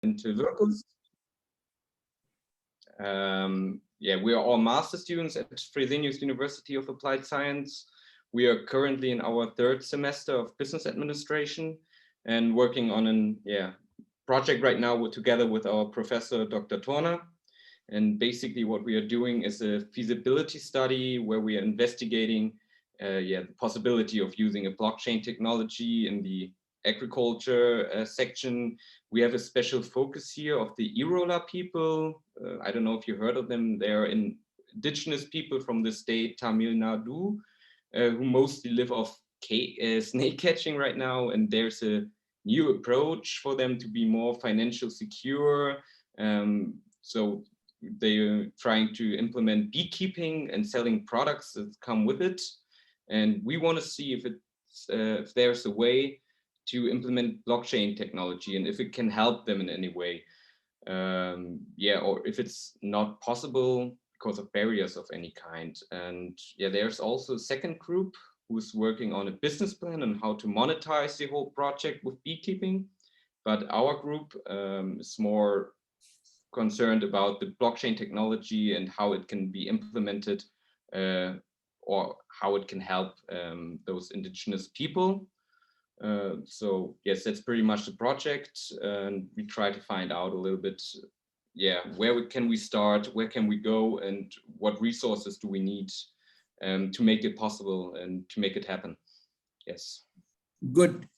into locals. Yeah, we are all master students at Fresenius University of Applied Science. We are currently in our third semester of business administration and working on an project right now together with our professor, Dr. Torner. And basically what we are doing is a feasibility study where we are investigating the possibility of using a blockchain technology in the agriculture section. We have a special focus here of the Irola people. I don't know if you heard of them. They are indigenous people from the state Tamil Nadu, who mostly live off snake catching right now. And there's a new approach for them to be more financially secure. So they're trying to implement beekeeping and selling products that come with it. And we want to see if there's a way to implement blockchain technology and if it can help them in any way. Or if it's not possible because of barriers of any kind. And there's also a second group who's working on a business plan on how to monetize the whole project with beekeeping. But our group is more concerned about the blockchain technology and how it can be implemented or how it can help those indigenous people. So yes, that's pretty much the project. And we try to find out a little bit, where can we start, where can we go, and what resources do we need to make it possible and to make it happen. Yes. Good.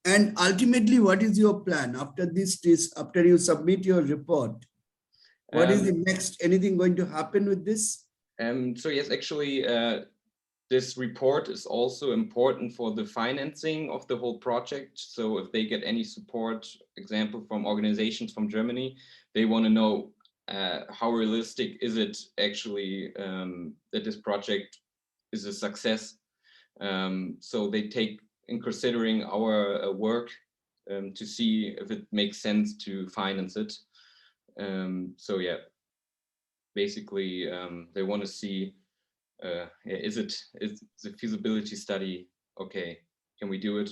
And ultimately, what is your plan after this? After you submit your report, what is the next? Anything going to happen with this? So yes, actually, this report is also important for the financing of the whole project. So if they get any support, example from organizations from Germany, they want to know how realistic is it actually that this project is a success. So they take in considering our work to see if it makes sense to finance it. So yeah, basically they want to see is the feasibility study okay? Can we do it,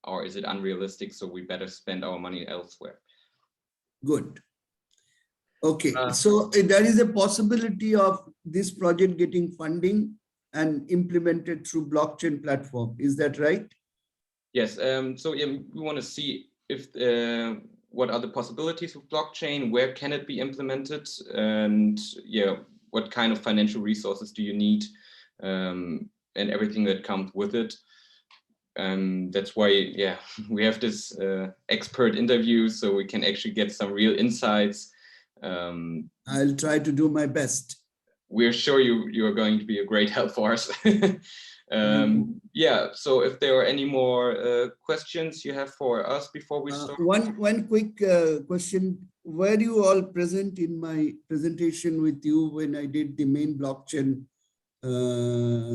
or is it unrealistic? So we better spend our money elsewhere. Good. Okay, so there is a possibility of this project getting funding and implemented through blockchain platform. Is that right? Yes. So yeah, we want to see if what are the possibilities of blockchain, where can it be implemented, and what kind of financial resources do you need, and everything that comes with it. That's why we have this expert interview, so we can actually get some real insights. I'll try to do my best. We're sure you are going to be a great help for us. So if there are any more questions you have for us before we start. One quick question. Were you all present in my presentation with you when I did the main blockchain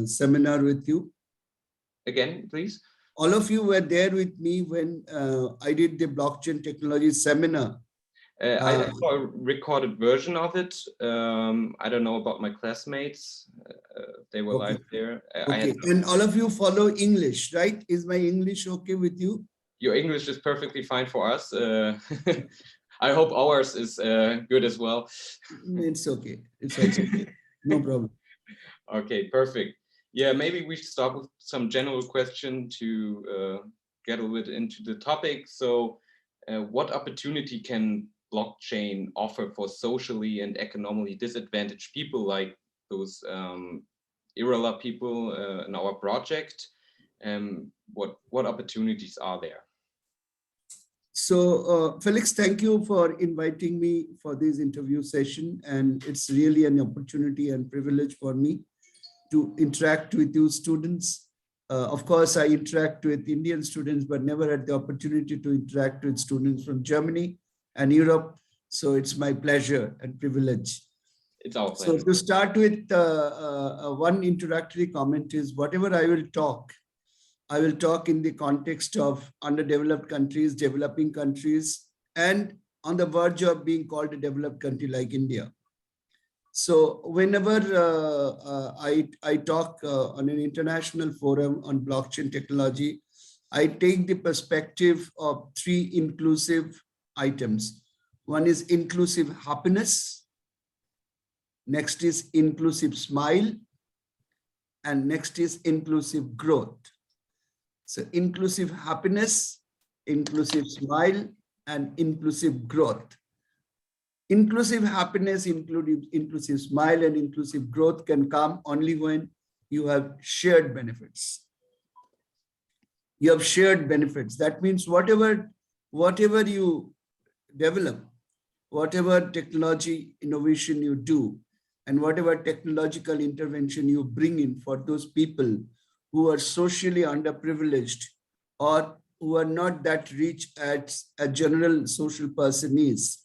seminar with you? Again, please. All of you were there with me when I did the blockchain technology seminar. I saw a recorded version of it. I don't know about my classmates. They were live there. Okay. And all of you follow English, right? Is my English okay with you? Your English is perfectly fine for us. I hope ours is good as well. It's okay. It's also okay. No problem. Okay, perfect. Yeah, maybe we should start with some general question to get a little bit into the topic. So what opportunity can blockchain offer for socially and economically disadvantaged people like those Irola people in our project? What opportunities are there? So Felix, thank you for inviting me for this interview session, and it's really an opportunity and privilege for me to interact with you students. Of course, I interact with Indian students, but never had the opportunity to interact with students from Germany and Europe. So it's my pleasure and privilege. It's our pleasure. So to start with, one introductory comment is whatever I will talk in the context of underdeveloped countries, developing countries, and on the verge of being called a developed country like India. So whenever I talk on an international forum on blockchain technology, I take the perspective of three inclusive items. One is inclusive happiness. Next is inclusive smile. And next is inclusive growth. So inclusive happiness, inclusive smile, and inclusive growth. Inclusive happiness, inclusive smile, and inclusive growth can come only when you have shared benefits. You have shared benefits. That means whatever you develop, whatever technology innovation you do, and whatever technological intervention you bring in for those people who are socially underprivileged or who are not that rich as a general social person is,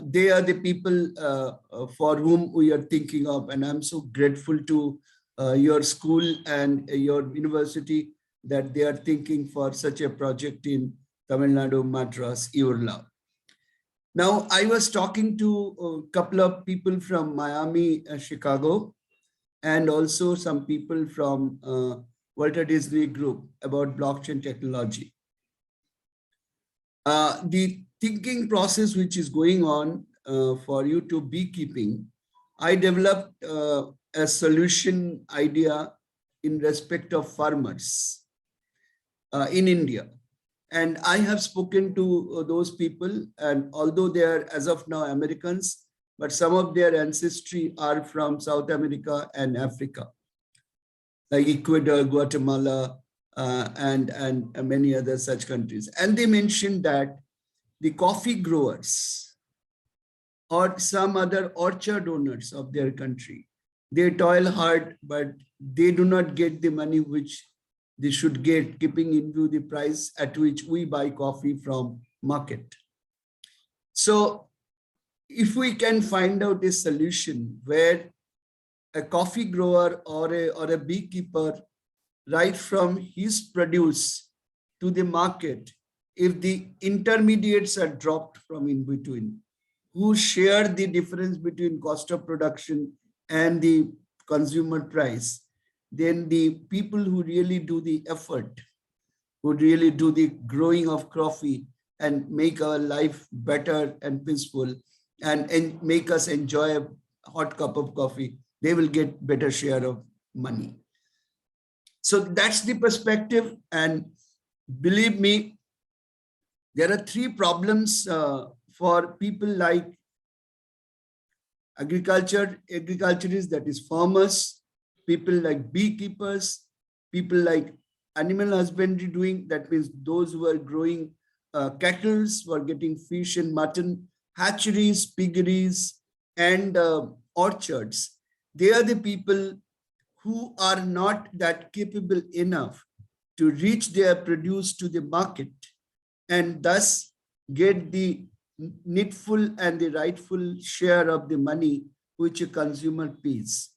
they are the people for whom we are thinking of. And I'm so grateful to your school and your university that they are thinking for such a project in Tamil Nadu, Madras, Urla. Now, I was talking to a couple of people from Miami, Chicago, and also some people from Walter Disney Group about blockchain technology. The thinking process which is going on for you to beekeeping, I developed a solution idea in respect of farmers in India. And I have spoken to those people, and although they are as of now Americans, but some of their ancestry are from South America and Africa, like Ecuador, Guatemala, and many other such countries. And they mentioned that the coffee growers or some other orchard owners of their country, they toil hard, but they do not get the money which they should get, keeping in view the price at which we buy coffee from market. So if we can find out a solution where a coffee grower or a beekeeper, right from his produce to the market, if the intermediates are dropped from in between, who share the difference between cost of production and the consumer price, then the people who really do the effort, who really do the growing of coffee and make our life better and peaceful and make us enjoy a hot cup of coffee, they will get better share of money. So that's the perspective. And believe me, there are three problems for people like agriculturists, that is farmers, people like beekeepers, people like animal husbandry doing, that means those who are growing cattle, who are getting fish and mutton, hatcheries, piggeries, and orchards. They are the people who are not that capable enough to reach their produce to the market and thus get the needful and the rightful share of the money which a consumer pays.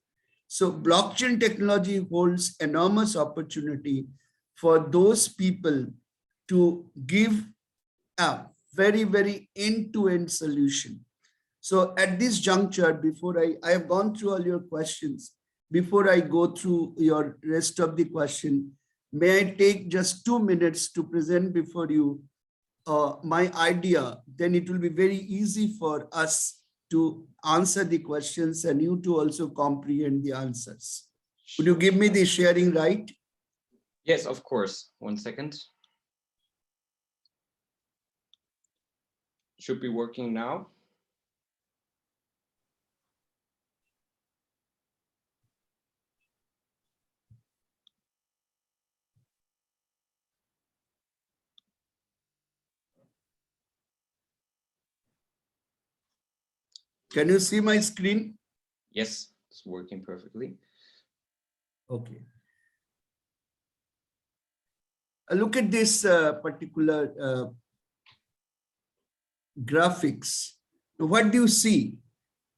So blockchain technology holds enormous opportunity for those people to give a very, very end-to-end solution. So at this juncture, before I have gone through all your questions, before I go through your rest of the question, may I take just 2 minutes to present before you my idea? Then it will be very easy for us to answer the questions and you to also comprehend the answers. Would you give me the sharing right? Yes, of course. 1 second. Should be working now. Can you see my screen? Yes, it's working perfectly. Okay. Look at this particular graphics. What do you see?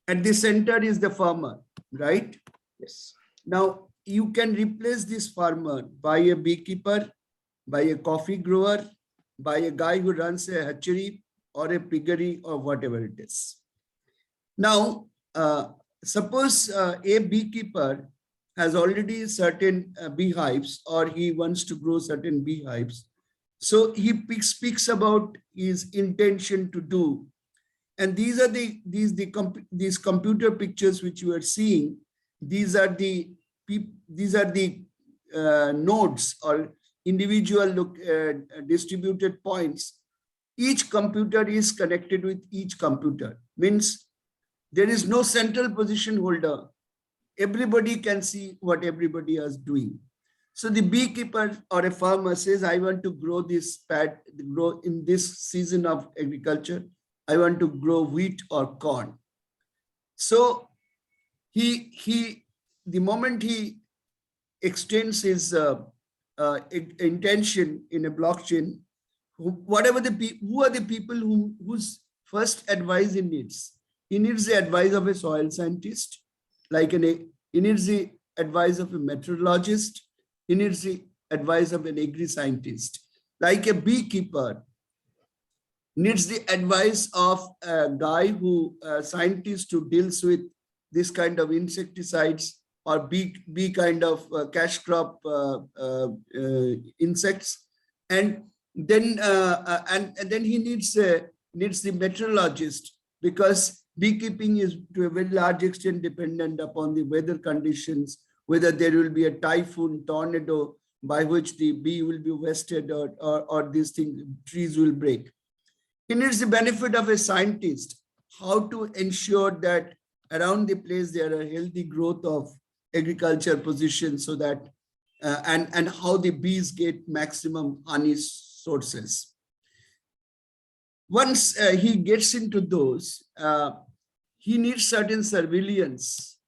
At the center is the farmer, right? Yes. Now, you can replace this farmer by a beekeeper, by a coffee grower, by a guy who runs a hatchery or a piggery or whatever it is. Now, suppose a beekeeper has already certain beehives or he wants to grow certain beehives. So he speaks about his intention to do And these are these computer pictures which you are seeing. These are the nodes or individual distributed points. Each computer is connected with each computer. Means there is no central position holder. Everybody can see what everybody is doing. So the beekeeper or a farmer says, I want to grow grow in this season of agriculture. I want to grow wheat or corn. So the moment he extends his intention in a blockchain, who are the people whose first advice he needs? He needs the advice of a soil scientist, he needs the advice of a meteorologist. He needs the advice of an agri-scientist. Like a beekeeper needs the advice of a guy scientist who deals with this kind of insecticides or bee kind of cash crop insects, and then he needs the meteorologist, because beekeeping is to a very large extent dependent upon the weather conditions, whether there will be a typhoon, tornado, by which the bee will be wasted or trees will break. He needs the benefit of a scientist, how to ensure that around the place there are healthy growth of agriculture positions, so that and how the bees get maximum honey sources. Once he gets into those, he needs certain surveillance,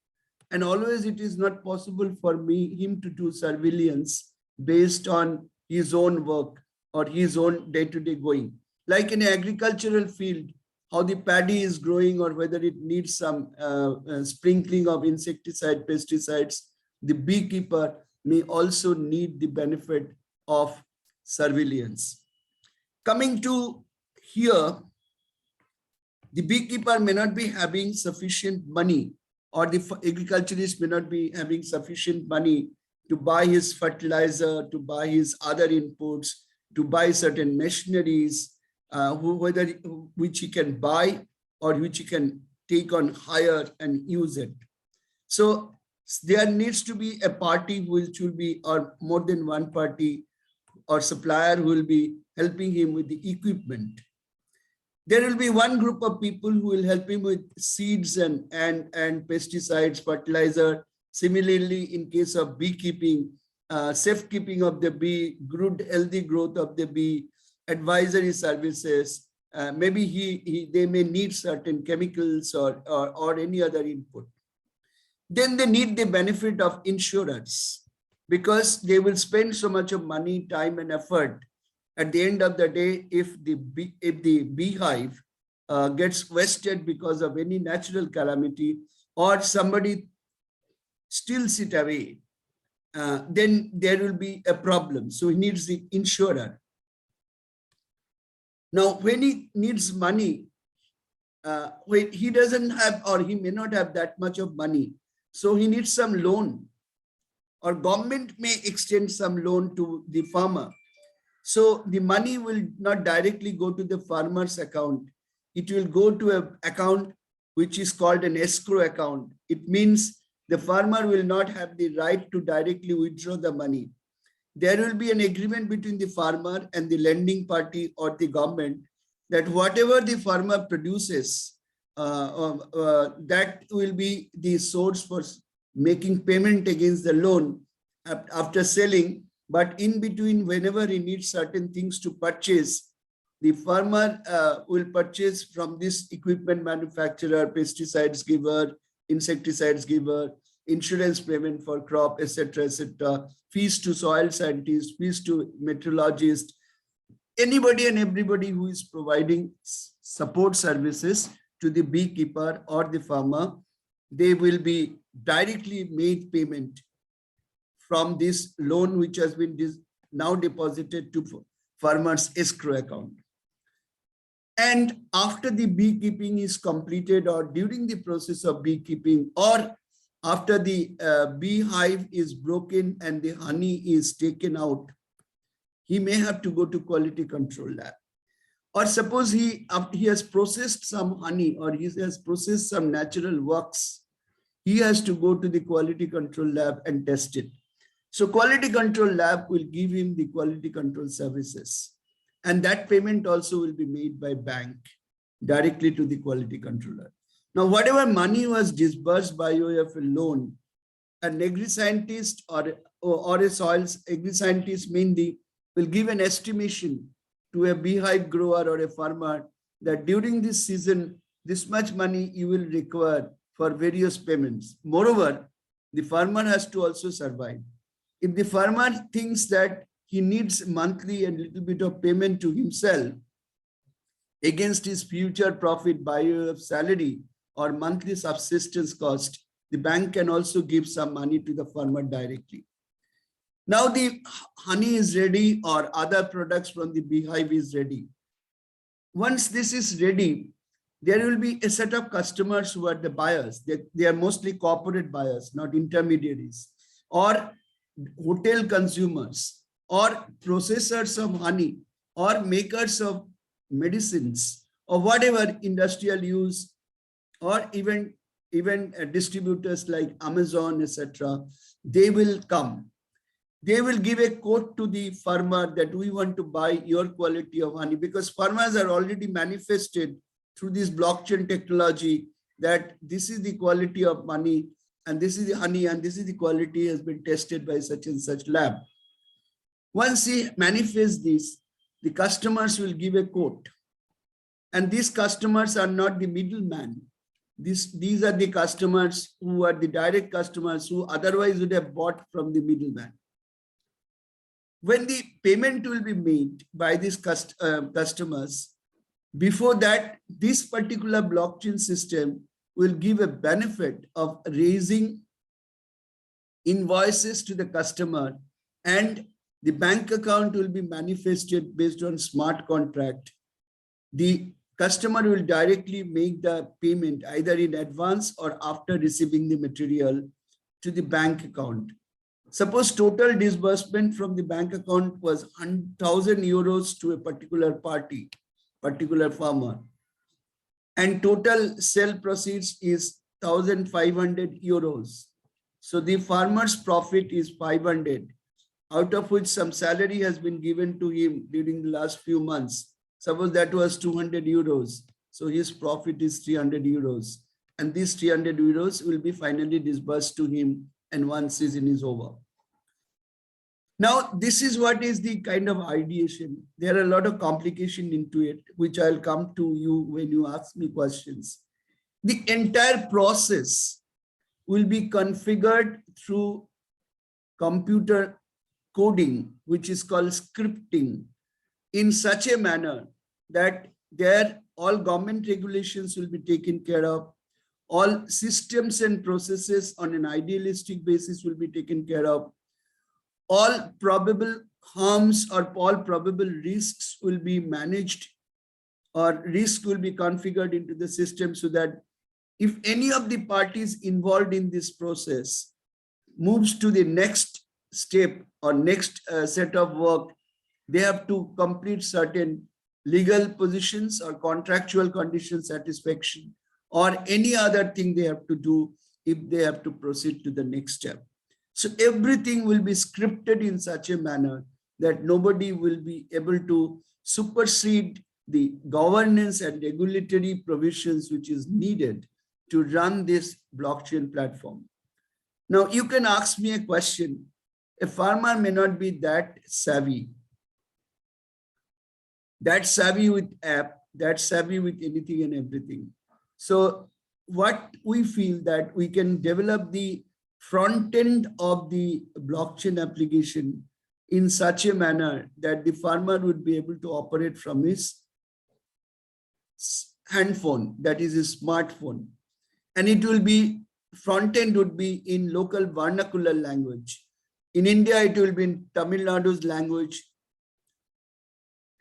and always it is not possible for him to do surveillance based on his own work or his own day-to-day going. Like in an agricultural field, how the paddy is growing or whether it needs some sprinkling of insecticide, pesticides, the beekeeper may also need the benefit of surveillance. Coming to here, the beekeeper may not be having sufficient money, or the agriculturist may not be having sufficient money to buy his fertilizer, to buy his other inputs, to buy certain machineries, which he can buy or which he can take on hire and use it. So there needs to be a party which will be, or more than one party or supplier who will be helping him with the equipment. There will be one group of people who will help him with seeds and pesticides, fertilizer. Similarly, in case of beekeeping, safekeeping of the bee, good healthy growth of the bee, advisory services. Maybe they may need certain chemicals or any other input. Then they need the benefit of insurance, because they will spend so much of money, time, and effort. At the end of the day, if the beehive gets wasted because of any natural calamity, or somebody steals it away, then there will be a problem. So he needs the insurer. Now, when he needs money, when he doesn't have, or he may not have that much of money, so he needs some loan, or government may extend some loan to the farmer. So the money will not directly go to the farmer's account. It will go to an account which is called an escrow account. It means the farmer will not have the right to directly withdraw the money. There will be an agreement between the farmer and the lending party or the government that whatever the farmer produces, that will be the source for making payment against the loan after selling. But in between, whenever he needs certain things to purchase, the farmer will purchase from this equipment manufacturer, pesticides giver, insecticides giver, insurance payment for crop, etc., fees to soil scientists, fees to meteorologists, anybody and everybody who is providing support services to the beekeeper or the farmer, they will be directly made payment from this loan which has been now deposited to farmer's escrow account. And after the beekeeping is completed, or during the process of beekeeping, or after the beehive is broken and the honey is taken out, he may have to go to quality control lab. Or suppose he has processed some honey, or he has processed some natural works. He has to go to the quality control lab and test it. So quality control lab will give him the quality control services. And that payment also will be made by bank directly to the quality controller. Now, whatever money was disbursed by way of a loan, an agri-scientist or a soils agri-scientist mainly will give an estimation to a beehive grower or a farmer that during this season, this much money you will require for various payments. Moreover, the farmer has to also survive. If the farmer thinks that he needs monthly and little bit of payment to himself against his future profit by way of salary or monthly subsistence cost, the bank can also give some money to the farmer directly. Now the honey is ready or other products from the beehive is ready. Once this is ready, there will be a set of customers who are the buyers. They are mostly corporate buyers, not intermediaries, or hotel consumers, or processors of honey, or makers of medicines, or whatever industrial use, or even distributors like Amazon, etc. They will come. They will give a quote to the farmer that we want to buy your quality of honey, because farmers are already manifested through this blockchain technology that this is the quality of money and this is the honey and this is the quality has been tested by such and such lab. Once he manifests this, the customers will give a quote. And these customers are not the middleman. These are the customers who are the direct customers who otherwise would have bought from the middleman. When the payment will be made by these customers, before that, this particular blockchain system will give a benefit of raising invoices to the customer, and the bank account will be manifested based on smart contract. The customer will directly make the payment either in advance or after receiving the material to the bank account. Suppose total disbursement from the bank account was 1,000 euros to a particular party, particular farmer, and total sale proceeds is 1,500 euros. So the farmer's profit is 500, out of which some salary has been given to him during the last few months. Suppose that was 200 euros. So his profit is 300 euros. And these 300 euros will be finally disbursed to him, and one season is over. Now, this is what is the kind of ideation. There are a lot of complication into it, which I'll come to you when you ask me questions. The entire process will be configured through computer coding, which is called scripting, in such a manner that there all government regulations will be taken care of. All systems and processes on an idealistic basis will be taken care of. All probable harms or all probable risks will be managed, or risk will be configured into the system so that if any of the parties involved in this process moves to the next step or next set of work, they have to complete certain legal positions or contractual condition satisfaction or any other thing they have to do if they have to proceed to the next step. So everything will be scripted in such a manner that nobody will be able to supersede the governance and regulatory provisions which is needed to run this blockchain platform. Now, you can ask me a question. A farmer may not be that savvy with app, that savvy with anything and everything. So what we feel that we can develop the front end of the blockchain application in such a manner that the farmer would be able to operate from his handphone, that is his smartphone. And it will be, front end would be in local vernacular language. In India, it will be in Tamil Nadu's language.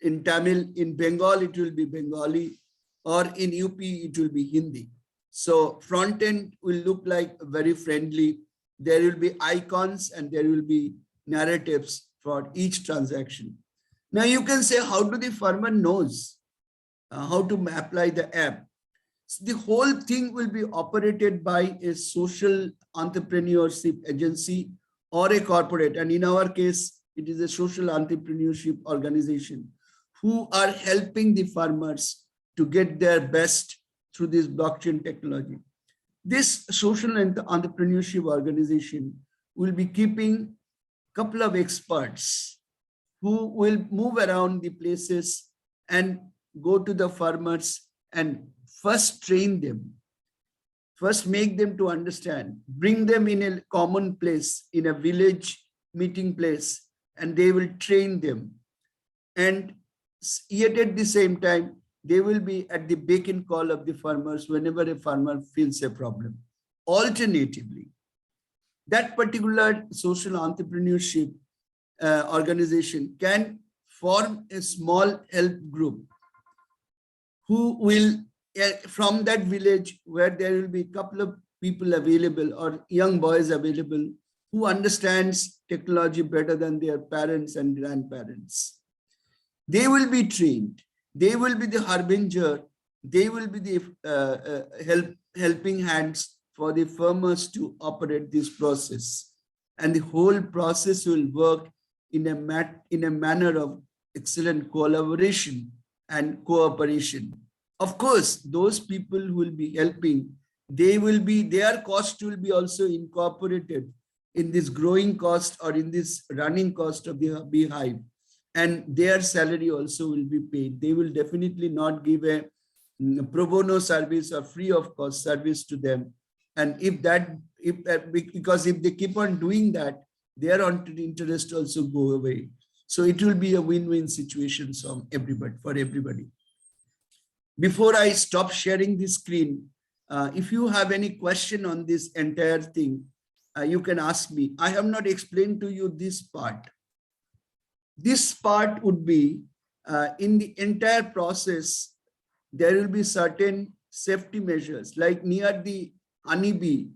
In Tamil, in Bengal, it will be Bengali, or in UP, it will be Hindi. So front end will look like very friendly. There will be icons and there will be narratives for each transaction. Now you can say, how do the farmer knows how to apply the app. So the whole thing will be operated by a social entrepreneurship agency or a corporate. And in our case, it is a social entrepreneurship organization who are helping the farmers to get their best through this blockchain technology. This social and entrepreneurship organization will be keeping a couple of experts who will move around the places and go to the farmers and first train them, first make them to understand, bring them in a common place, in a village meeting place, and they will train them. And yet at the same time, they will be at the beck and call of the farmers whenever a farmer feels a problem. Alternatively, that particular social entrepreneurship organization can form a small help group who will, from that village where there will be a couple of people available or young boys available who understands technology better than their parents and grandparents. They will be trained. They will be the harbinger. They will be the helping hands for the farmers to operate this process. And the whole process will work in a manner of excellent collaboration and cooperation. Of course, those people who will be helping, their cost will be also incorporated in this growing cost or in this running cost of the beehive, and their salary also will be paid. They will definitely not give a pro bono service or free of cost service to them. And because if they keep on doing that, their interest also go away. So it will be a win-win situation for everybody. Before I stop sharing the screen, if you have any question on this entire thing, you can ask me. I have not explained to you this part. This part would be in the entire process, there will be certain safety measures, like near the honeybee,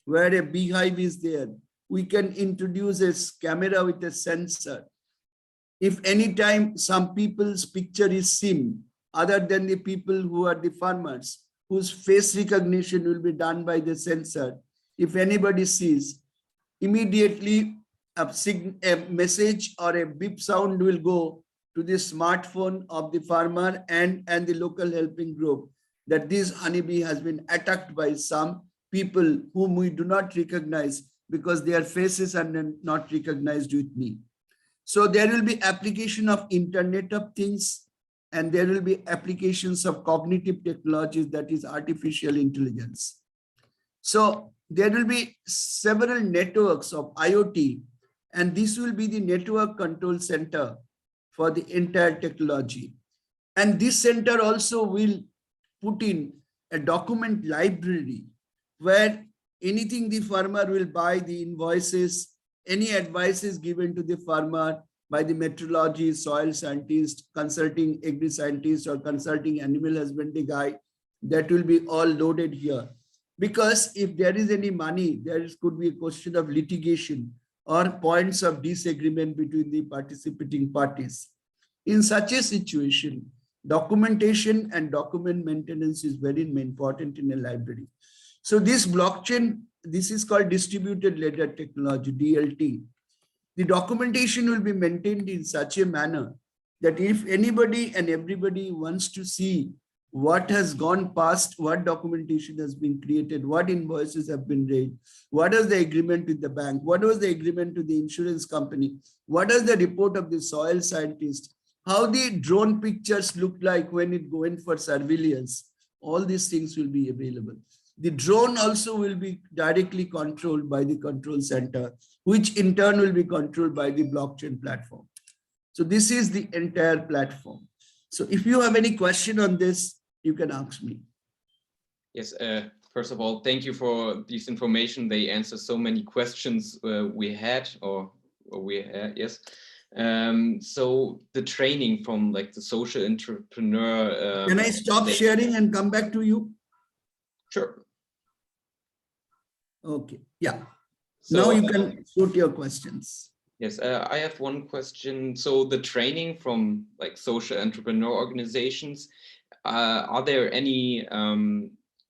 where a beehive is there, we can introduce a camera with a sensor. If anytime some people's picture is seen, other than the people who are the farmers, whose face recognition will be done by the sensor, if anybody sees, immediately a message or a beep sound will go to the smartphone of the farmer and the local helping group that this honeybee has been attacked by some people whom we do not recognize because their faces are not recognized with me. So there will be application of Internet of Things, and there will be applications of cognitive technologies, that is artificial intelligence. So there will be several networks of IoT, and this will be the network control center for the entire technology. And this center also will put in a document library where anything the farmer will buy, the invoices, any advice is given to the farmer by the meteorology, soil scientist, consulting agri-scientist, or consulting animal husbandry guy, that will be all loaded here. Because if there is any money, there could be a question of litigation or points of disagreement between the participating parties. In such a situation, documentation and document maintenance is very important in a library. So this blockchain, this is called distributed ledger technology, DLT. The documentation will be maintained in such a manner that if anybody and everybody wants to see what has gone past, what documentation has been created, what invoices have been raised, what is the agreement with the bank, what was the agreement with the insurance company, what is the report of the soil scientist, how the drone pictures look like when it going for surveillance, all these things will be available. The drone also will be directly controlled by the control center, which in turn will be controlled by the blockchain platform. So this is the entire platform. So if you have any question on this, you can ask me. Yes, first of all, thank you for this information. They answer so many questions we had, yes. So the training from like the social entrepreneur. Can I stop sharing and come back to you? Sure. Okay, yeah. So, now you can shoot your questions. Yes, I have one question. So the training from like social entrepreneur organizations, Are there any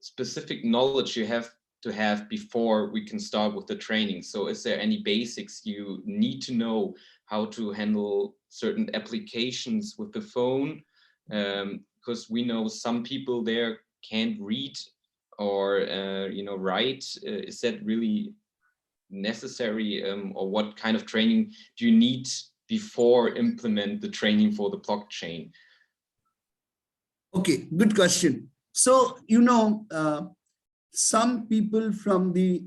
specific knowledge you have to have before we can start with the training? So is there any basics you need to know how to handle certain applications with the phone? Because we know some people there can't read or write. Is that really necessary, or what kind of training do you need before implement the training for the blockchain? Okay, good question. So, some people from the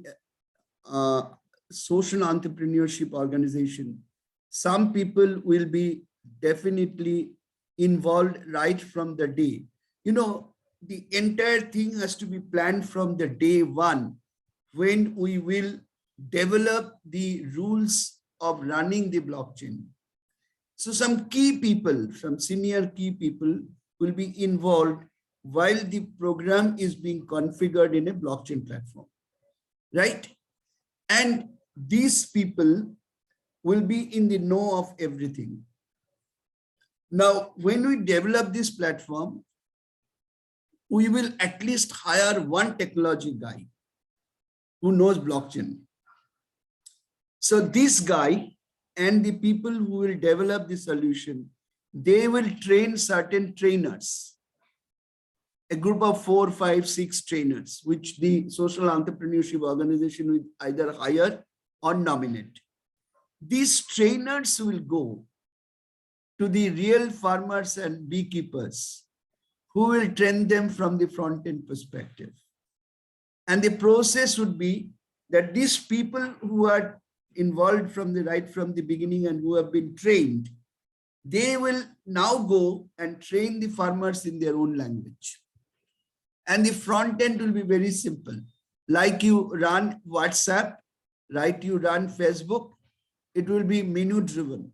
social entrepreneurship organization, some people will be definitely involved right from the day. The entire thing has to be planned from the day one, when we will develop the rules of running the blockchain. So some key people, some senior key people will be involved while the program is being configured in a blockchain platform, right? And these people will be in the know of everything. Now, when we develop this platform, we will at least hire one technology guy who knows blockchain. So this guy and the people who will develop the solution, they will train certain trainers, a group of 4, 5, 6 trainers, which the social entrepreneurship organization will either hire or nominate. These trainers will go to the real farmers and beekeepers, who will train them from the front-end perspective. And the process would be that these people who are involved from the beginning and who have been trained, they will now go and train the farmers in their own language. And the front end will be very simple. Like you run WhatsApp, right? You run Facebook, it will be menu driven.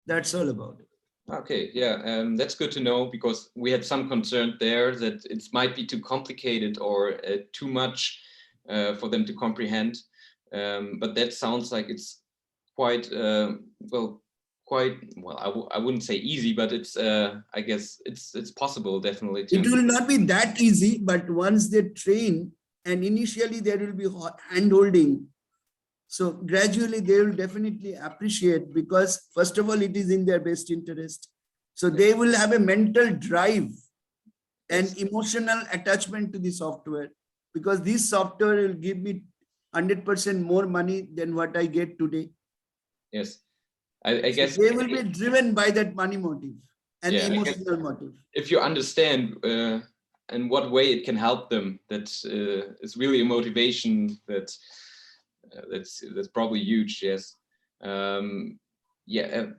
That's all about it. Okay, yeah, that's good to know, because we had some concern there that it might be too complicated or too much for them to comprehend. But that sounds like it's quite, I wouldn't say easy, but it's, I guess it's possible, definitely. It will not be that easy, but once they train, and initially there will be hand-holding. So gradually they will definitely appreciate, because first of all, it is in their best interest. So they will have a mental drive and emotional attachment to the software, because this software will give me 100% more money than what I get today. Yes, I guess they will be driven by that money motive and the emotional motive. If you understand in what way it can help them, that is really a motivation that's probably huge. Yes.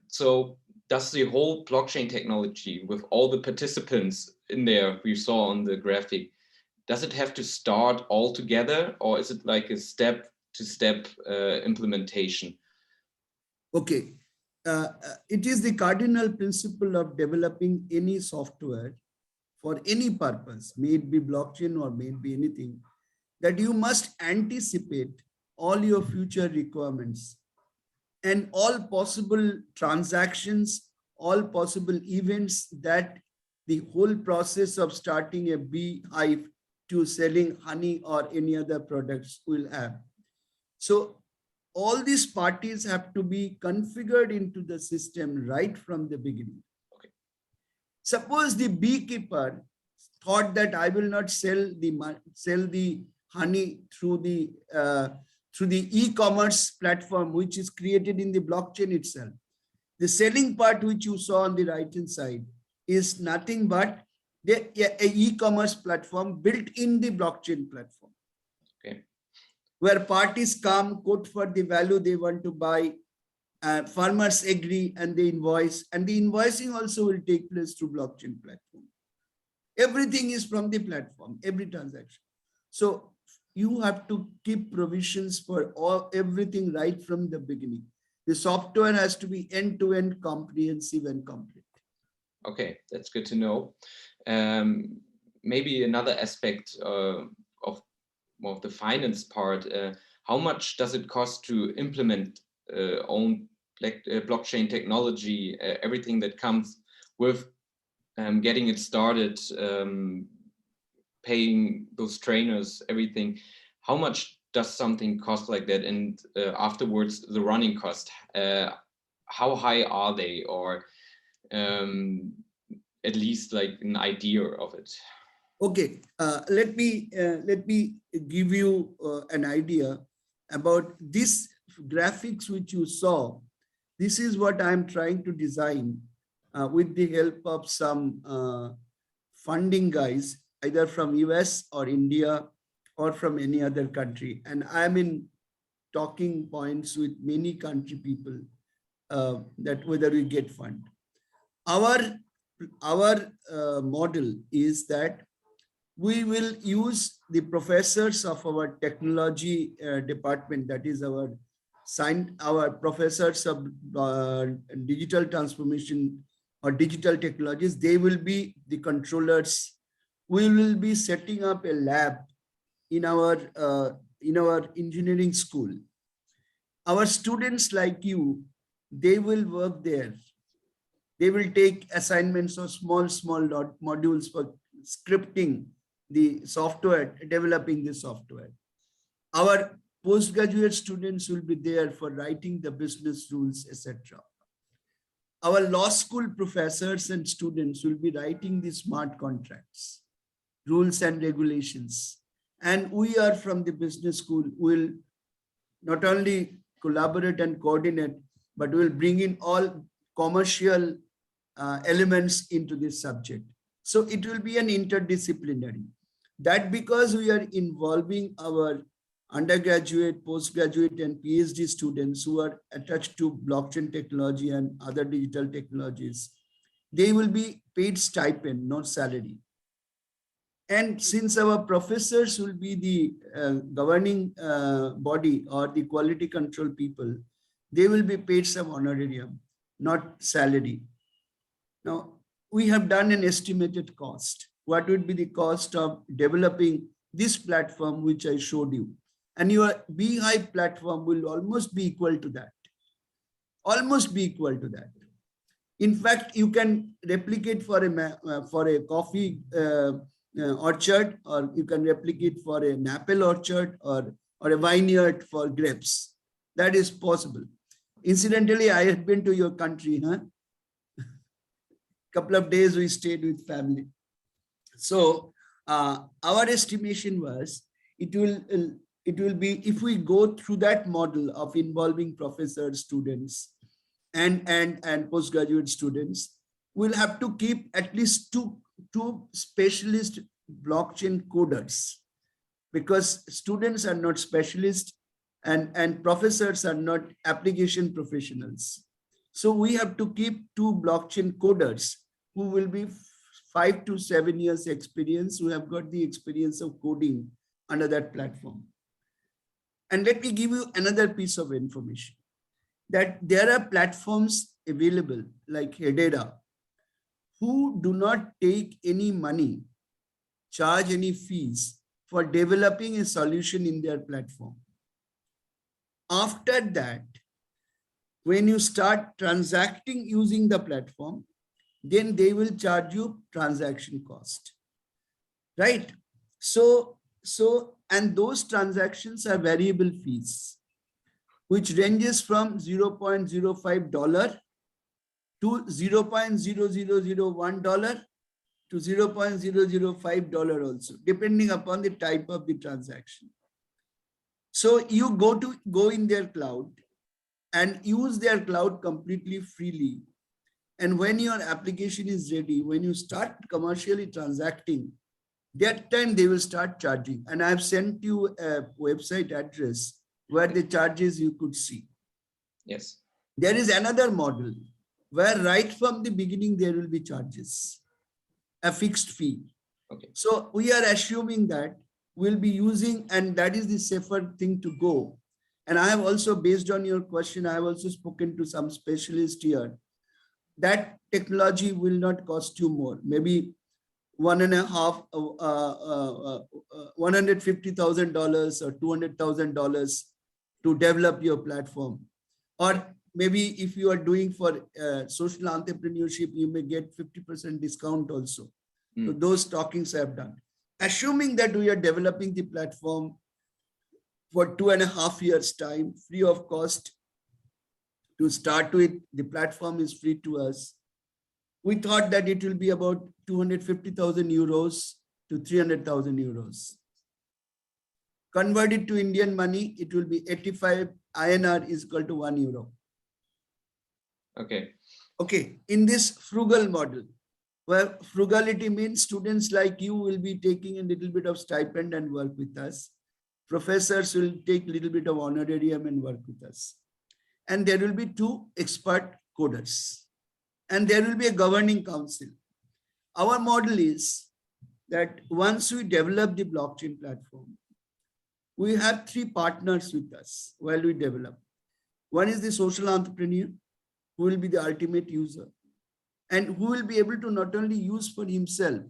So does the whole blockchain technology, with all the participants in there we saw on the graphic, does it have to start all together, or is it like a step-to-step implementation? Okay. It is the cardinal principle of developing any software for any purpose, may it be blockchain or may it be anything, that you must anticipate all your future requirements and all possible transactions, all possible events that the whole process of starting a beehive to selling honey or any other products will have. So all these parties have to be configured into the system right from the beginning. Okay. Suppose the beekeeper thought that I will not sell the honey through the e-commerce platform, which is created in the blockchain itself. The selling part which you saw on the right-hand side is nothing but an e-commerce platform built in the blockchain platform. Okay. Where parties come, quote for the value they want to buy, farmers agree and they invoice, and the invoicing also will take place through blockchain platform. Everything is from the platform, every transaction. So you have to keep provisions for everything right from the beginning. The software has to be end-to-end comprehensive and complete. Okay, that's good to know. Maybe another aspect of the finance part, how much does it cost to implement own blockchain technology, everything that comes with getting it started, paying those trainers, everything, how much does something cost like that? And afterwards, the running cost, how high are they? Or at least like an idea of it? Okay, let me give you an idea about this graphics which you saw. This is what I'm trying to design with the help of some funding guys, either from US or India or from any other country. And I'm in talking points with many country people that whether we get fund. Our model is that we will use the professors of our technology department, that is our professors of digital transformation or digital technologies. They will be the controllers. We will be setting up a lab in our engineering school. Our students like you, they will work there. They will take assignments of small modules for scripting the software, developing the software. Our postgraduate students will be there for writing the business rules, etc. Our law school professors and students will be writing the smart contracts, rules and regulations. And we are from the business school, will not only collaborate and coordinate, but will bring in all commercial elements into this subject. So it will be an interdisciplinary. That because we are involving our undergraduate, postgraduate, and PhD students who are attached to blockchain technology and other digital technologies, they will be paid stipend, not salary. And since our professors will be the governing body or the quality control people, they will be paid some honorarium, not salary. Now, we have done an estimated cost. What would be the cost of developing this platform, which I showed you? And your Beehive platform will almost be equal to that. Almost be equal to that. In fact, you can replicate for a coffee orchard, or you can replicate for an apple orchard, or a vineyard for grapes. That is possible. Incidentally, I have been to your country, huh? Couple of days we stayed with family. So our estimation was it will be, if we go through that model of involving professors, students, and postgraduate students, we'll have to keep at least two specialist blockchain coders, because students are not specialists and professors are not application professionals. So we have to keep two blockchain coders who will be 5 to 7 years experience, who have got the experience of coding under that platform. And let me give you another piece of information, that there are platforms available like Hedera, who do not take any money, charge any fees for developing a solution in their platform. After that, when you start transacting using the platform, then they will charge you transaction cost, right? So, and those transactions are variable fees, which ranges from $0.05 to $0.0001 to $0.005 also, depending upon the type of the transaction. So you go in their cloud and use their cloud completely freely. And when your application is ready, when you start commercially transacting, that time they will start charging. And I've sent you a website address where the charges you could see. Yes. There is another model where right from the beginning, there will be charges, a fixed fee. Okay. So we are assuming that we'll be using, and that is the safer thing to go. And I have also, based on your question, I have also spoken to some specialists here. That technology will not cost you more, maybe $150,000 or $200,000 to develop your platform, or maybe if you are doing for social entrepreneurship, you may get 50% discount also. So those talkings I have done. Assuming that we are developing the platform for 2.5 years time, free of cost. To start with, the platform is free to us. We thought that it will be about 250,000 euros to 300,000 euros. Converted to Indian money, it will be 85 INR is equal to 1 euro. Okay. Okay, in this frugal model, where frugality means students like you will be taking a little bit of stipend and work with us. Professors will take a little bit of honorarium and work with us. And there will be 2 expert coders. And there will be a governing council. Our model is that once we develop the blockchain platform, we have 3 partners with us while we develop. One is the social entrepreneur, who will be the ultimate user, and who will be able to not only use for himself.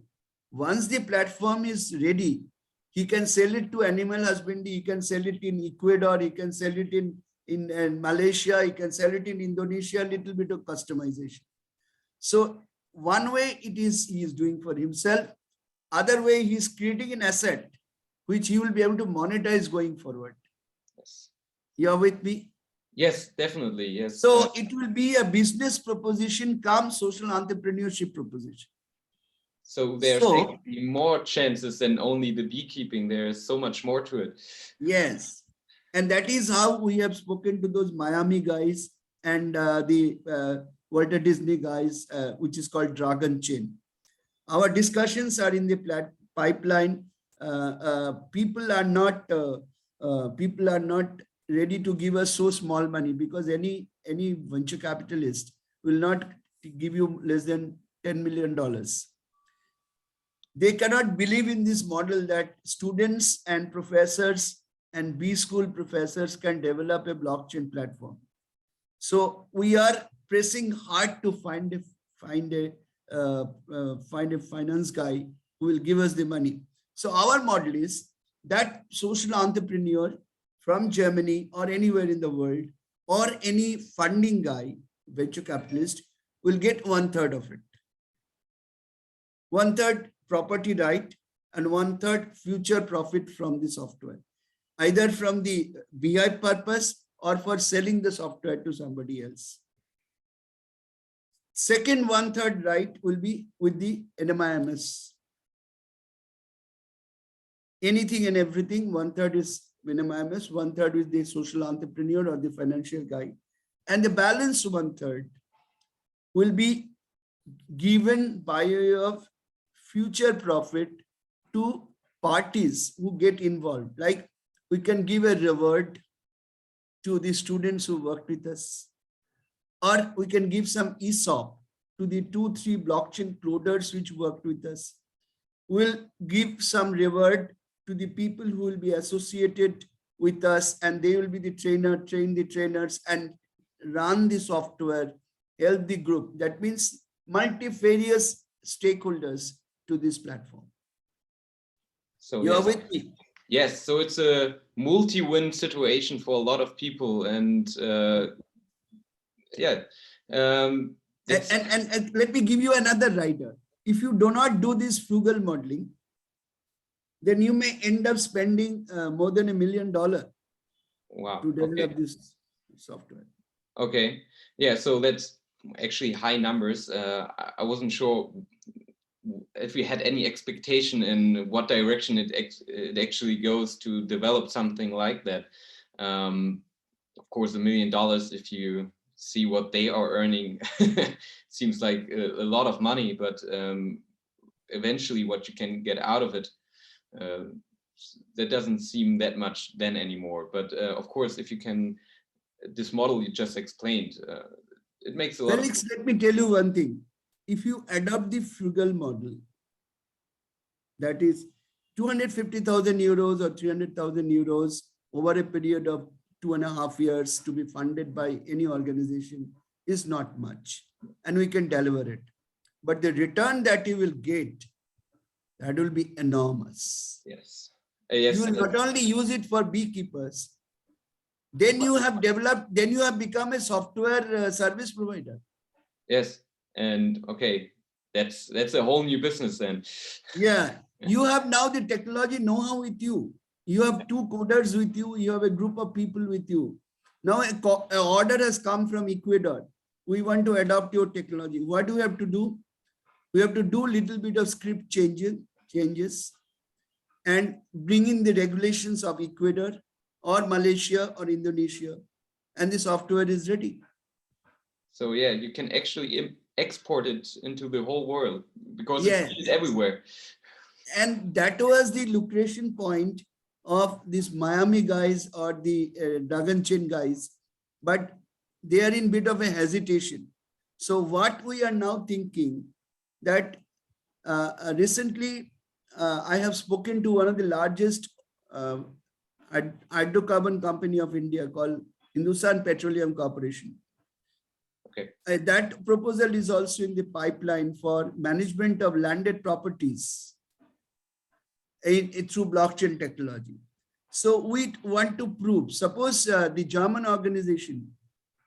Once the platform is ready, he can sell it to animal husbandry, he can sell it in Ecuador, he can sell it in Malaysia, he can sell it in Indonesia, a little bit of customization. So one way it is he is doing for himself, other way he is creating an asset which he will be able to monetize going forward. Yes. You are with me? Yes, definitely. Yes. So it will be a business proposition come social entrepreneurship proposition. So there's actually more chances than only the beekeeping. There is so much more to it. Yes. And that is how we have spoken to those Miami guys and the Walter Disney guys, which is called Dragon Chain. Our discussions are in the pipeline. People are not ready to give us so small money, because any venture capitalist will not give you less than $10 million. They cannot believe in this model that students and professors and B school professors can develop a blockchain platform. So we are pressing hard to find a finance guy who will give us the money. So our model is that social entrepreneur from Germany or anywhere in the world, or any funding guy, venture capitalist, will get 1/3 of it. 1/3 property right and 1/3 future profit from the software, either from the beehive purpose or for selling the software to somebody else. Second 1/3 right will be with the NMIMS. Anything and everything, 1/3 is NMIMS, 1/3 is the social entrepreneur or the financial guy. And the balance 1/3 will be given by way of future profit to parties who get involved. Like we can give a reward to the students who worked with us, or we can give some ESOP to the 2-3 blockchain coders which worked with us. We'll give some reward to the people who will be associated with us, and they will be the train the trainers and run the software, help the group. That means multifarious stakeholders to this platform. So you're with me? Yes, so it's a multi-win situation for a lot of people, and and let me give you another rider. If you do not do this frugal modeling, then you may end up spending more than $1 million to develop this software. Okay, yeah, so that's actually high numbers. I wasn't sure if we had any expectation in what direction it actually goes to develop something like that. Of course, $1 million, if you see what they are earning, seems like a lot of money, but eventually what you can get out of it, that doesn't seem that much then anymore. But of course, if you can, this model you just explained, it makes a lot Felix, let me tell you one thing. If you adopt the frugal model, that is 250,000 euros or 300,000 euros over a period of 2.5 years to be funded by any organization is not much, and we can deliver it. But the return that you will get, that will be enormous. Yes. You will not only use it for beekeepers, Then you have developed, then you have become a software service provider. Yes, and okay, that's a whole new business then. Yeah, you have now the technology know-how with you. You have two coders with you. You have a group of people with you. Now an order has come from Ecuador. We want to adopt your technology. What do we have to do? We have to do a little bit of script changes and bring in the regulations of Ecuador or Malaysia or Indonesia, and the software is ready. So yeah, you can actually export it into the whole world because Yeah. it's everywhere. And that was the lucration point of these Miami guys or the Dragon Chain guys, but they are in bit of a hesitation. So what we are now thinking that recently I have spoken to one of the largest hydrocarbon company of India called Hindustan Petroleum Corporation. Okay. That proposal is also in the pipeline for management of landed properties through blockchain technology. So we want to prove, suppose the German organization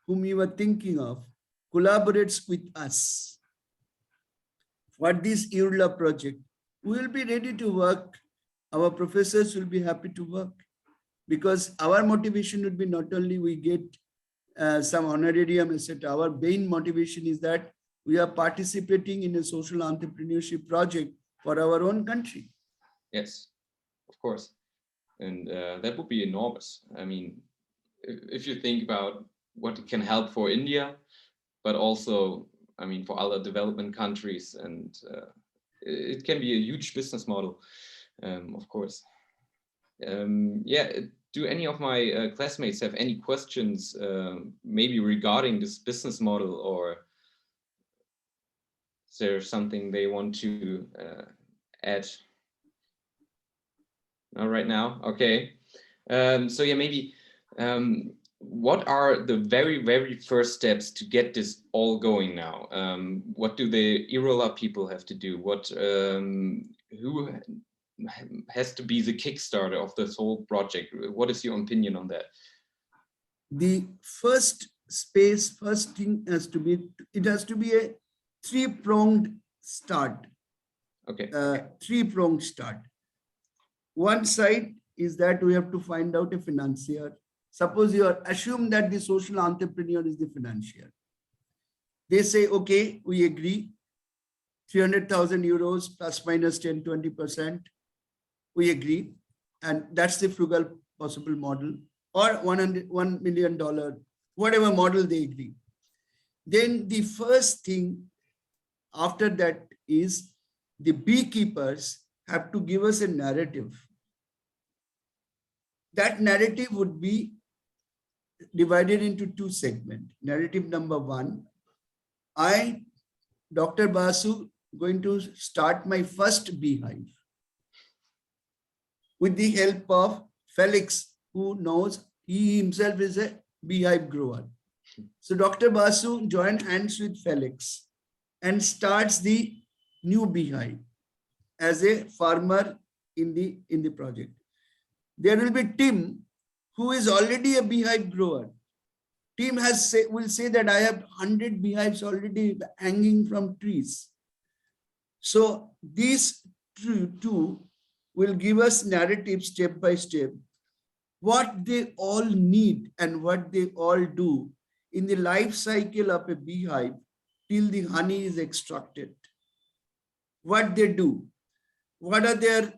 whom you were thinking of collaborates with us for this EURLA project, we will be ready to work. Our professors will be happy to work because our motivation would be not only we get some honorarium, etc. Our main motivation is that we are participating in a social entrepreneurship project for our own country. Yes, of course. And that would be enormous. I mean, if you think about what it can help for India, but also, I mean, for other development countries, and it can be a huge business model, of course. Yeah, do any of my classmates have any questions, maybe regarding this business model, or is there something they want to add? Not right now. Okay. So yeah, maybe what are the very first steps to get this all going now? What do the Irola people have to do? What who has to be the Kickstarter of this whole project? What is your opinion on that? The first thing has to be, it has to be a three-pronged start. Okay. Three-pronged start. One side is that we have to find out a financier. Suppose you assume that the social entrepreneur is the financier. They say, okay, we agree, 300,000 euros plus minus 10, 20%. We agree. And that's the frugal possible model, or $1 million, whatever model they agree. Then the first thing after that is the beekeepers have to give us a narrative. That narrative would be divided into two segments. Narrative number one, I, Dr. Basu, going to start my first beehive with the help of Felix, who knows he himself is a beehive grower. So Dr. Basu joins hands with Felix and starts the new beehive as a farmer in the project. There will be Tim, who is already a beehive grower. Tim will say that I have 100 beehives already hanging from trees. So these two will give us narrative step by step, what they all need and what they all do in the life cycle of a beehive till the honey is extracted. What they do, what are their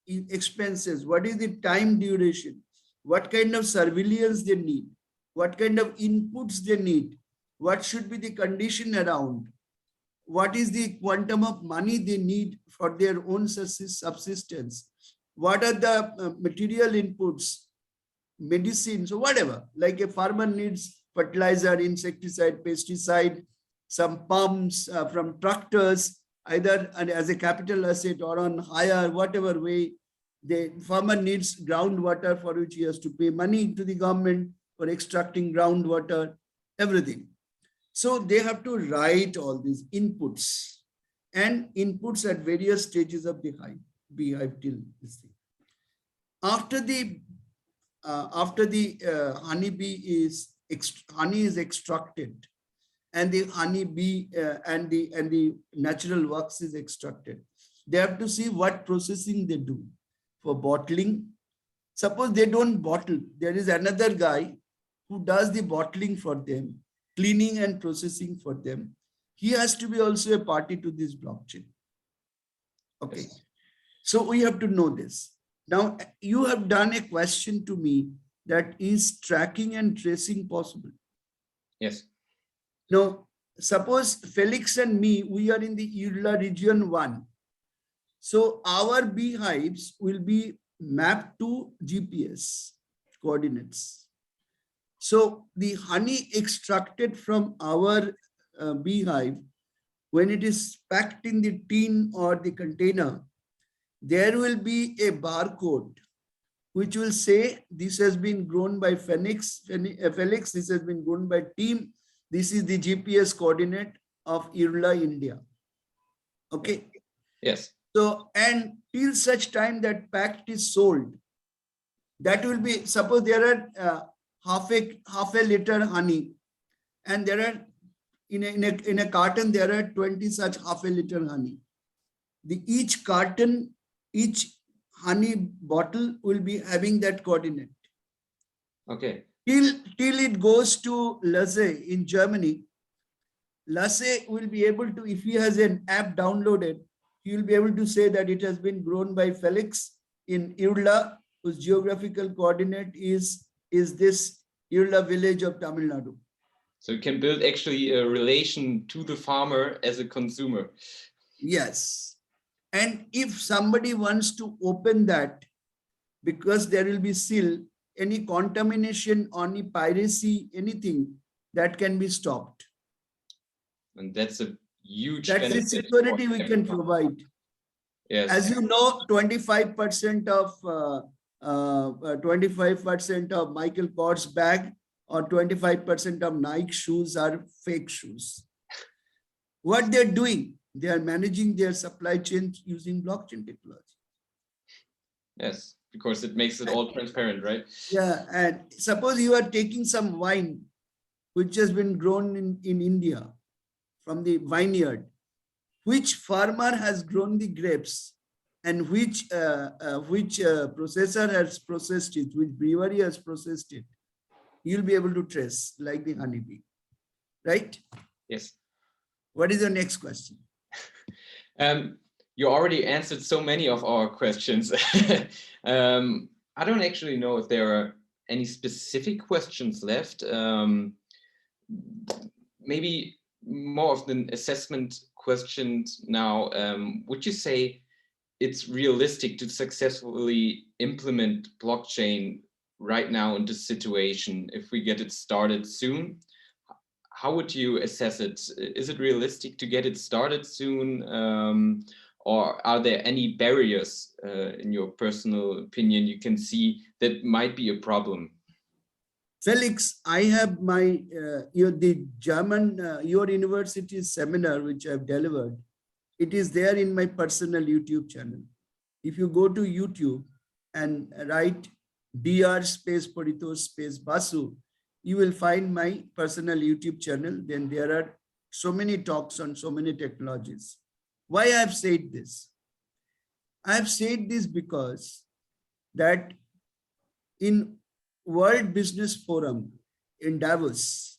expenses, what is the time duration, what kind of surveillance they need, what kind of inputs they need, what should be the condition around, what is the quantum of money they need for their own subsistence, what are the material inputs, medicines, or whatever. Like a farmer needs fertilizer, insecticide, pesticide, some pumps from tractors, either as a capital asset or on hire, whatever way. The farmer needs groundwater, for which he has to pay money to the government for extracting groundwater, everything. So they have to write all these inputs and inputs at various stages of the beehive till this thing. After the after the honeybee is honey is extracted, and the honeybee and the natural wax is extracted, they have to see what processing they do for bottling. Suppose they don't bottle, there is another guy who does the bottling for them, cleaning and processing for them. He has to be also a party to this blockchain. Okay. Yes. So we have to know this. Now, you have done a question to me that is tracking and tracing possible? Yes. Now, suppose Felix and me, we are in the Irla region 1. So our beehives will be mapped to GPS coordinates. So the honey extracted from our beehive, when it is packed in the tin or the container, there will be a barcode which will say this has been grown by Felix, this has been grown by team, this is the GPS coordinate of Irla, India. Okay. Yes. So, and till such time that pact is sold, that will be, suppose there are half a liter honey, and there are in a carton there are 20 such half a liter honey. Each carton, each honey bottle will be having that coordinate. Okay. Till it goes to Lasse in Germany. Lasse will be able to, if he has an app downloaded, he will be able to say that it has been grown by Felix in Irla, whose geographical coordinate is this Irla village of Tamil Nadu. So you can build actually a relation to the farmer as a consumer. Yes. And if somebody wants to open that, because there will be still any contamination, any piracy, anything that can be stopped. And that's a huge That's the security we can provide. Yes. As you know, 25% of Michael Kors bag or 25% of Nike shoes are fake shoes. What they're doing, they are managing their supply chain using blockchain technology. Yes, because it makes it all transparent, right? Yeah, and suppose you are taking some wine which has been grown in India from the vineyard. Which farmer has grown the grapes and which processor has processed it, which brewery has processed it, you'll be able to trace, like the honeybee, right? Yes. What is your next question? You already answered so many of our questions. I don't actually know if there are any specific questions left. Maybe more of an assessment questions now. Would you say it's realistic to successfully implement blockchain right now in this situation if we get it started soon? How would you assess it? Is it realistic to get it started soon? Or are there any barriers, in your personal opinion, you can see that might be a problem? Felix, I have my your university's seminar which I've delivered. It is there in my personal YouTube channel. If you go to YouTube and write Dr. space Paritosh space Basu, you will find my personal YouTube channel. Then there are so many talks on so many technologies. Why I have said this? I have said this because that in World Business Forum in Davos,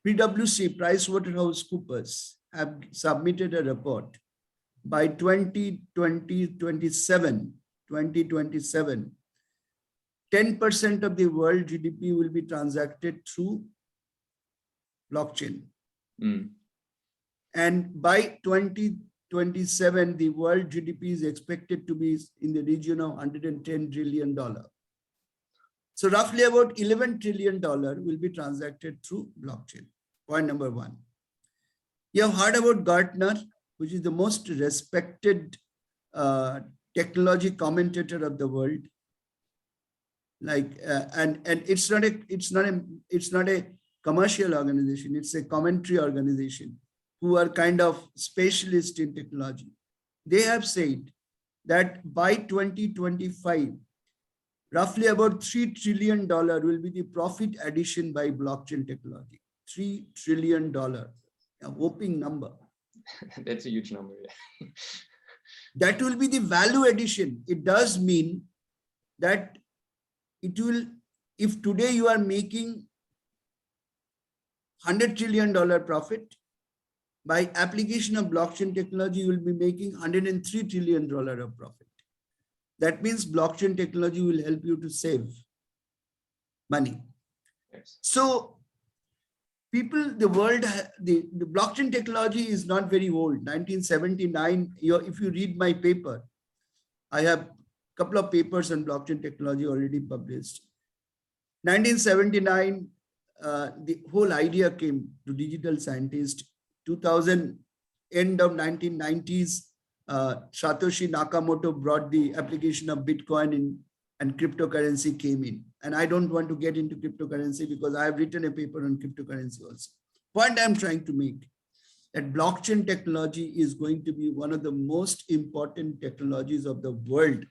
PwC, PricewaterhouseCoopers, have submitted a report. By 2027, 10% of the world GDP will be transacted through blockchain. Mm. And by 2027, the world GDP is expected to be in the region of $110 trillion. So roughly about $11 trillion will be transacted through blockchain. Point number one. You have heard about Gartner, which is the most respected technology commentator of the world. Like, and it's not a commercial organization. It's a commentary organization who are kind of specialists in technology. They have said that by 2025, roughly about $3 trillion will be the profit addition by blockchain technology. $3 trillion, a whopping number. That's a huge number. Yeah. That will be the value addition. It does mean that it will, if today you are making $100 trillion profit, by application of blockchain technology, you will be making $103 trillion of profit. That means blockchain technology will help you to save money. Yes. So people, the world, the blockchain technology is not very old. 1979, if you read my paper, I have a couple of papers on blockchain technology already published. 1979, the whole idea came to digital scientists. 2000, end of 1990s, Satoshi Nakamoto brought the application of Bitcoin in, and cryptocurrency came in. And I don't want to get into cryptocurrency because I have written a paper on cryptocurrency also. Point I'm trying to make, that blockchain technology is going to be one of the most important technologies of the world,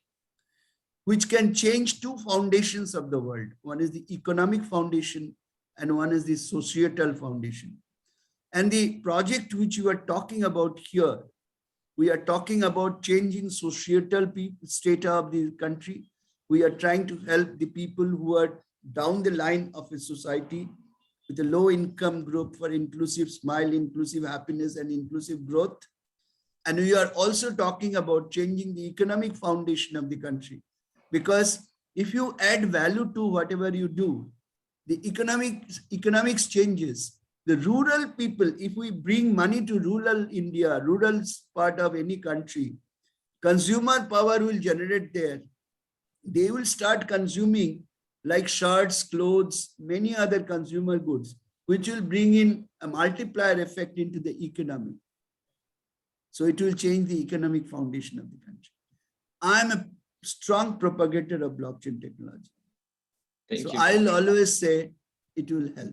which can change two foundations of the world. One is the economic foundation and one is the societal foundation. And the project which you are talking about here, we are talking about changing societal state of the country. We are trying to help the people who are down the line of a society with a low income group for inclusive smile, inclusive happiness, and inclusive growth. And we are also talking about changing the economic foundation of the country. Because if you add value to whatever you do, the economics changes. The rural people, if we bring money to rural India, rural part of any country, consumer power will generate there. They will start consuming like shirts, clothes, many other consumer goods, which will bring in a multiplier effect into the economy. So it will change the economic foundation of the country. I'm a strong propagator of blockchain technology. Thank you. I'll always say it will help.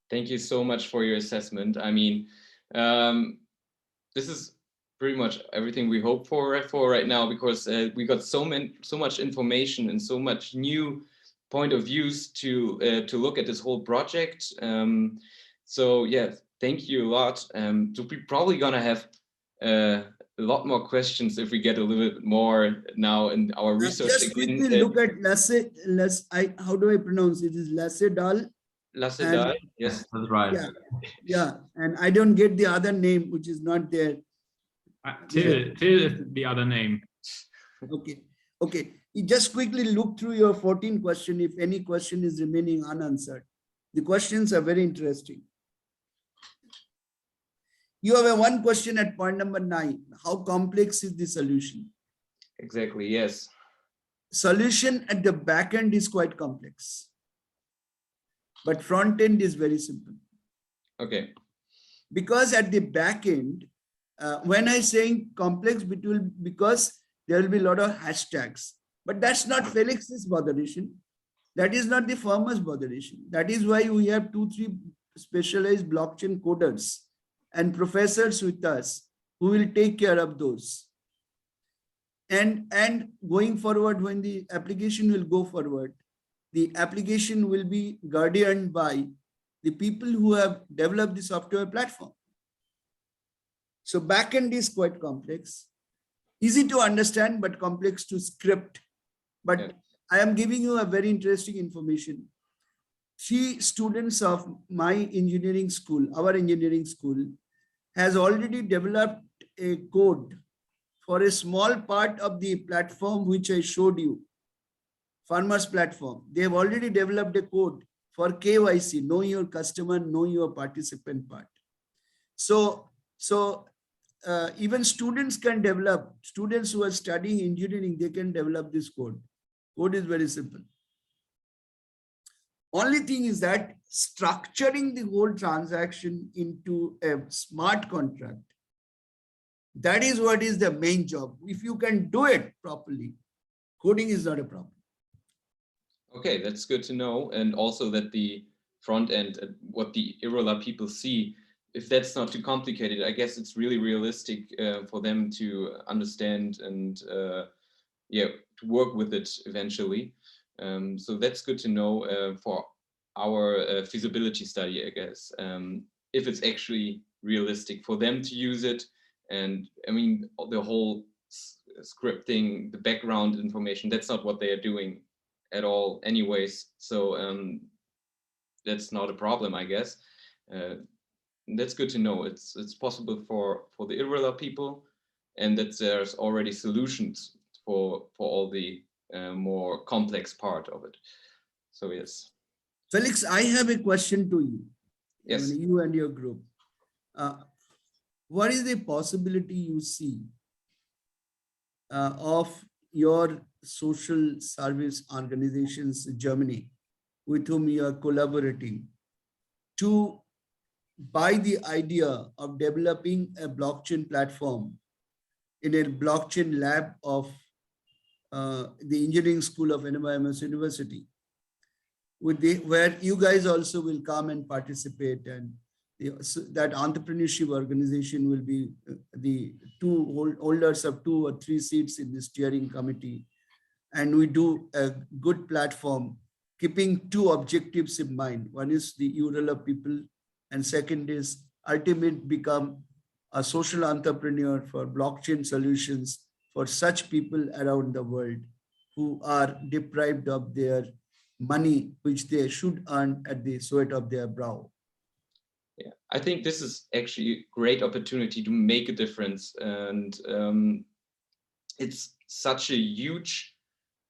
Thank you so much for your assessment. I mean, this is pretty much everything we hope for right now, because we got so much information and so much new point of views to look at this whole project. So yeah, thank you a lot. So we're probably gonna have a lot more questions if we get a little bit more now in our research. Just quickly look at how do I pronounce it? Is Lassedal? Lassedal, yes, that's right. Yeah, and I don't get the other name, which is not there. Till is the other name. Okay. You just quickly look through your 14 questions if any question is remaining unanswered. The questions are very interesting. You have one question at point number 9. How complex is the solution? Exactly, yes. Solution at the back end is quite complex, but front end is very simple. Okay. Because at the back end, when I saying complex, because there will be a lot of hashtags, but that's not Felix's botheration. That is not the farmer's botheration. That is why we have 2-3 specialized blockchain coders and professors with us who will take care of those. And going forward, when the application will go forward, the application will be guardianed by the people who have developed the software platform. So backend is quite complex, easy to understand, but complex to script. But yeah. I am giving you a very interesting information. 3 students of my engineering school, our engineering school, has already developed a code for a small part of the platform which I showed you, farmers platform. They have already developed a code for KYC, know your customer, know your participant part. So even students can develop, students who are studying engineering, they can develop this code. Code is very simple. Only thing is that structuring the whole transaction into a smart contract, that is what is the main job. If you can do it properly, coding is not a problem. Okay, that's good to know. And also that the front end, what the irregular people see, if that's not too complicated, I guess it's really realistic for them to understand and yeah, to work with it eventually. So that's good to know for our feasibility study, I guess, if it's actually realistic for them to use it. And I mean, the whole scripting, the background information, that's not what they are doing at all anyways. So that's not a problem, I guess. That's good to know. It's possible for the irregular people, and that there's already solutions for all the more complex part of it. So yes. Felix, I have a question to you. Yes. You and your group. What is the possibility you see of your social service organizations in Germany with whom you are collaborating to buy the idea of developing a blockchain platform in a blockchain lab of the engineering school of NMIMS University, where you guys also will come and participate, and that entrepreneurship organization will be the two holders of 2 or 3 seats in the steering committee. And we do a good platform, keeping 2 objectives in mind. One is the URL people, and second is ultimate become a social entrepreneur for blockchain solutions for such people around the world who are deprived of their money, which they should earn at the sweat of their brow. Yeah, I think this is actually a great opportunity to make a difference. And it's such a huge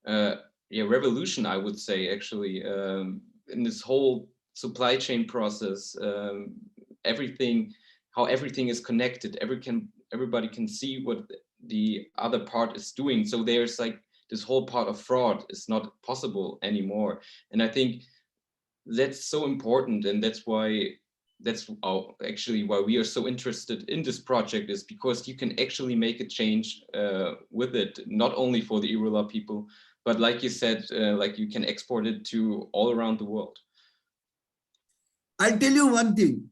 revolution, I would say, actually, in this whole supply chain process, how everything is connected. Everybody can see what the other part is doing. So there's like this whole part of fraud is not possible anymore. And I think that's so important, and that's actually why we are so interested in this project, is because you can actually make a change with it, not only for the irregular people, but like you said, like you can export it to all around the world. I'll tell you one thing.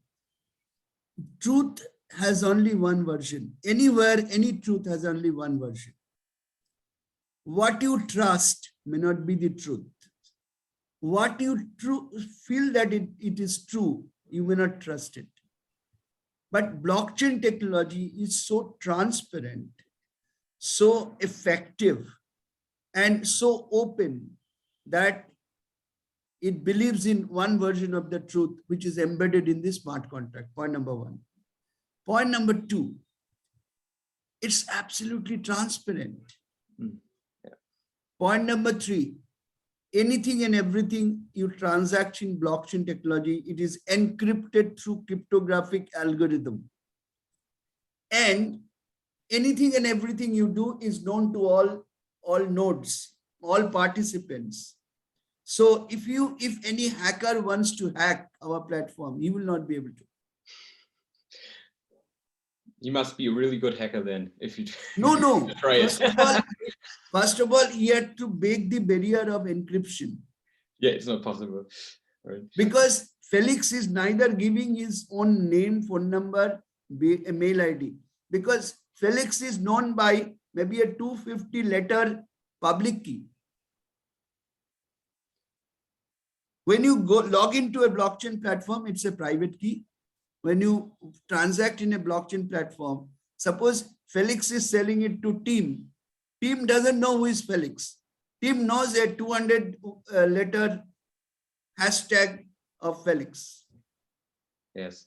Truth has only one version. Anywhere, any truth has only one version. What you trust may not be the truth. What you feel that it is true, you may not trust it. But blockchain technology is so transparent, so effective, and so open that it believes in one version of the truth, which is embedded in the smart contract. Point number 1. Point number 2, it's absolutely transparent. Yeah. Point number 3, anything and everything you transact in blockchain technology, it is encrypted through cryptographic algorithm. And anything and everything you do is known to all nodes, all participants. So if any hacker wants to hack our platform, he will not be able to. You must be a really good hacker then, if you No. try it. First of all, he had to break the barrier of encryption. Yeah, it's not possible. Right. Because Felix is neither giving his own name, phone number, mail ID. Because Felix is known by maybe a 250 letter public key. When you log into a blockchain platform, it's a private key. When you transact in a blockchain platform, suppose Felix is selling it to Team. Team doesn't know who is Felix. Team knows a 200 letter hashtag of Felix. Yes.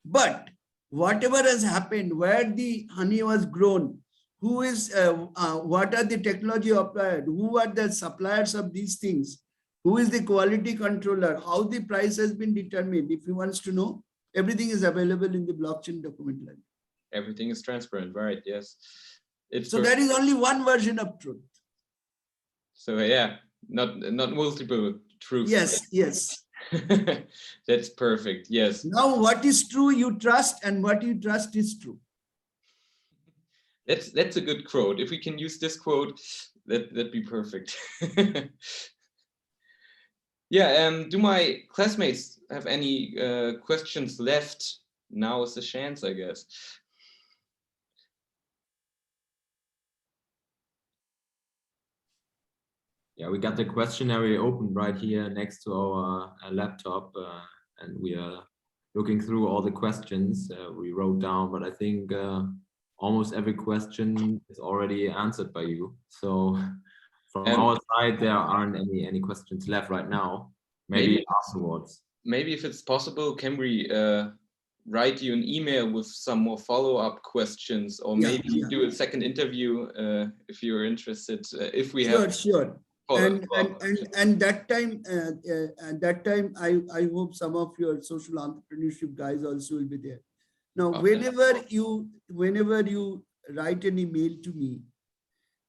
But whatever has happened, where the honey was grown, who is, what are the technology applied, who are the suppliers of these things, who is the quality controller, how the price has been determined. If he wants to know, everything is available in the blockchain document line. Everything is transparent, right? Yes. So there is only one version of truth. So yeah, not multiple truths. Yes. That's perfect. Yes. Now what is true you trust, and what you trust is true. That's a good quote. If we can use this quote, that'd be perfect. Yeah. Do my classmates have any questions left? Now is the chance, I guess. Yeah, we got the questionnaire open right here next to our laptop, and we are looking through all the questions we wrote down, but I think almost every question is already answered by you. So from our side, there aren't any questions left right now. Maybe afterwards. Maybe if it's possible, can we write you an email with some more follow-up questions, or maybe do a second interview if you're interested. If we have sure. And that time, I hope some of your social entrepreneurship guys also will be there. Now, whenever you write an email to me,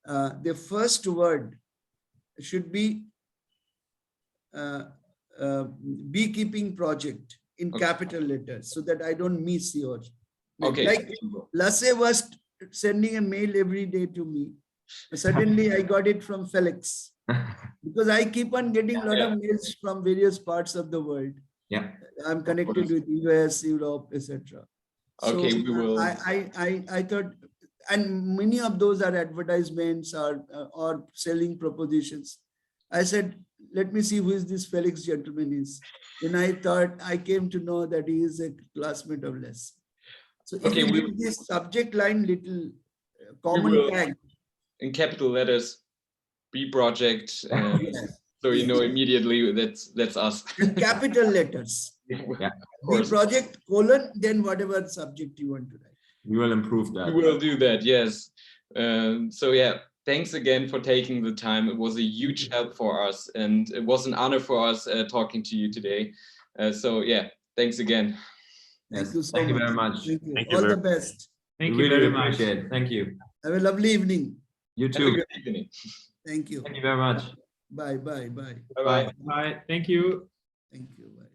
the first word should be beekeeping project in capital letters, so that I don't miss yours. Like Lasse was sending a mail every day to me. Suddenly I got it from Felix, because I keep on getting a lot of mails from various parts of the world. Yeah, I'm connected with US, Europe, etc. Okay, we will. I thought, and many of those are advertisements or selling propositions. I said, let me see who is this Felix gentleman is. Then I thought, I came to know that he is a classmate of Les. So if you give this subject line little common tag in capital letters, B project, so you know immediately that's us. In capital letters. Yeah, B project : then whatever subject you want to write. We will improve that. We will do that, yes. So yeah, thanks again for taking the time. It was a huge help for us, and it was an honor for us talking to you today. So yeah, thanks again. Thank you so much. Thank you very much. Thank you. All the best. Thank we you really very much. appreciate it. Thank you. Have a lovely evening. You Have a too. good evening. Thank you. Thank you very much. Bye. Bye. Bye. Thank you. Thank you. Bye.